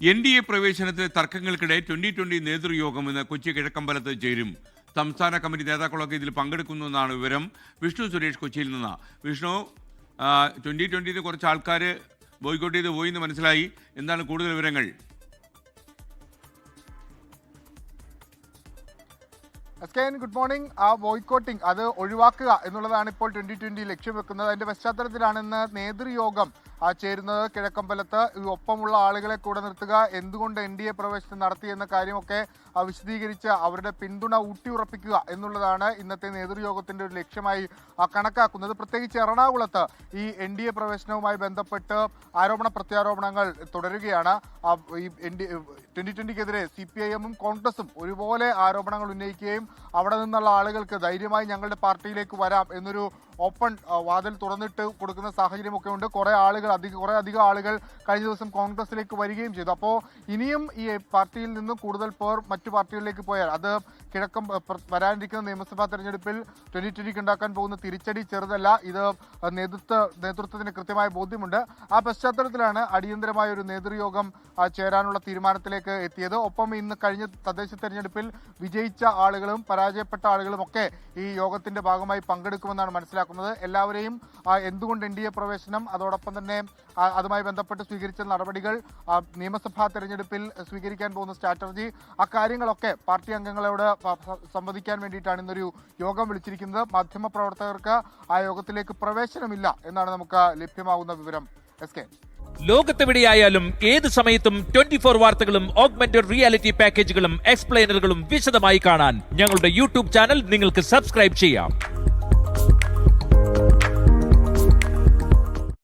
NDA പ്രവേശനത്തിലെ തർക്കങ്ങൾക്കിടെ 2020 നേതൃയോഗം ഇന്ന് കൊച്ചി കിഴക്കമ്പലത്ത് ചേരും. സംസ്ഥാന കമ്മിറ്റി നേതാക്കളൊക്കെ ഇതിൽ പങ്കെടുക്കുന്നുവെന്നാണ് വിവരം. വിഷ്ണു സുരേഷ് കൊച്ചിയിൽ നിന്ന്. വിഷ്ണു, 2020 കുറച്ച് ആൾക്കാർ ബോയ്ക്കോട്ട് ചെയ്ത് പോയി എന്ന് മനസ്സിലായി. എന്താണ് കൂടുതൽ വിവരങ്ങൾ? Good morning. ആ ബോയ്ക്കോട്ടിംഗ് അത് ഒഴിവാക്കുക എന്നുള്ളതാണ് ഇപ്പോൾ 2020 ലക്ഷ്യം വെക്കുന്നത്. അതിന്റെ പശ്ചാത്തലത്തിലാണ് ഇന്ന് നേതൃയോഗം ചേരുന്നത് കിഴക്കമ്പലത്ത്. ഒപ്പമുള്ള ആളുകളെ കൂടെ നിർത്തുക, എന്തുകൊണ്ട് NDA പ്രവേശനം നടത്തിയെന്ന കാര്യമൊക്കെ വിശദീകരിച്ച് അവരുടെ പിന്തുണ ഊട്ടിയുറപ്പിക്കുക എന്നുള്ളതാണ് ഇന്നത്തെ നേതൃയോഗത്തിന്റെ ഒരു ലക്ഷ്യമായി കണക്കാക്കുന്നത്. പ്രത്യേകിച്ച് എറണാകുളത്ത് ഈ NDA പ്രവേശനവുമായി ബന്ധപ്പെട്ട് ആരോപണ പ്രത്യാരോപണങ്ങൾ തുടരുകയാണ്. ഈ 2020-ക്കെതിരെ CPIM-ഉം കോൺഗ്രസും ഒരുപോലെ ആരോപണങ്ങൾ ഉന്നയിക്കുകയും അവിടെ നിന്നുള്ള ആളുകൾക്ക് ധൈര്യമായി ഞങ്ങളുടെ പാർട്ടിയിലേക്ക് വരാം എന്നൊരു ഓപ്പൺ വാതിൽ തുറന്നിട്ട് കൊടുക്കുന്ന സാഹചര്യമൊക്കെ ഉണ്ട്. കുറേ അധികം ആളുകൾ കഴിഞ്ഞ ദിവസം കോൺഗ്രസിലേക്ക് വരികയും ചെയ്തു. അപ്പോൾ ഇനിയും ഈ പാർട്ടിയിൽ നിന്നും കൂടുതൽ പേർ മറ്റു പാർട്ടികളിലേക്ക് പോയാൽ അത് വരാനിരിക്കുന്ന നിയമസഭാ തെരഞ്ഞെടുപ്പിൽ 2020 ഉണ്ടാക്കാൻ പോകുന്ന തിരിച്ചടി ചെറുതല്ല. ഇത് നേതൃത്വത്തിന് കൃത്യമായ ബോധ്യമുണ്ട്. ആ പശ്ചാത്തലത്തിലാണ് അടിയന്തരമായ ഒരു നേതൃയോഗം ചേരാനുള്ള തീരുമാനത്തിലേക്ക് എത്തിയത്. ഒപ്പം ഇന്ന് കഴിഞ്ഞ തദ്ദേശ തെരഞ്ഞെടുപ്പിൽ വിജയിച്ച ആളുകളും പരാജയപ്പെട്ട ആളുകളും ഒക്കെ ഈ യോഗത്തിന്റെ ഭാഗമായി പങ്കെടുക്കുമെന്നാണ് മനസ്സിലാക്കുന്നത്. എല്ലാവരെയും എന്തുകൊണ്ട് NDA പ്രവേശനം, അതോടൊപ്പം തന്നെ അതുമായി ബന്ധപ്പെട്ട് സ്വീകരിച്ച നടപടികൾ, നിയമസഭാ തെരഞ്ഞെടുപ്പിൽ സ്വീകരിക്കാൻ പോകുന്ന സ്ട്രാറ്റജി, അക്കാര്യങ്ങളൊക്കെ പാർട്ടി അംഗങ്ങളോട് സംവദിക്കാൻ വേണ്ടിയിട്ടാണ് ഇന്നൊരു യോഗം വിളിച്ചിരിക്കുന്നത്. മാധ്യമപ്രവർത്തകർക്ക് ആ യോഗത്തിലേക്ക് പ്രവേശനമില്ല എന്നാണ് നമുക്ക് ലഭ്യമാകുന്ന വിവരം. ലോകത്തെവിടെയായാലും ഏത് സമയത്തും 24 വാർത്തകളും ഓഗ്മെന്റഡ് റിയാലിറ്റി പാക്കേജുകളും എക്സ്പ്ലെയിനറുകളും വിശദമായി കാണാൻ ഞങ്ങളുടെ YouTube ചാനൽ നിങ്ങൾക്ക് സബ്സ്ക്രൈബ് ചെയ്യാം.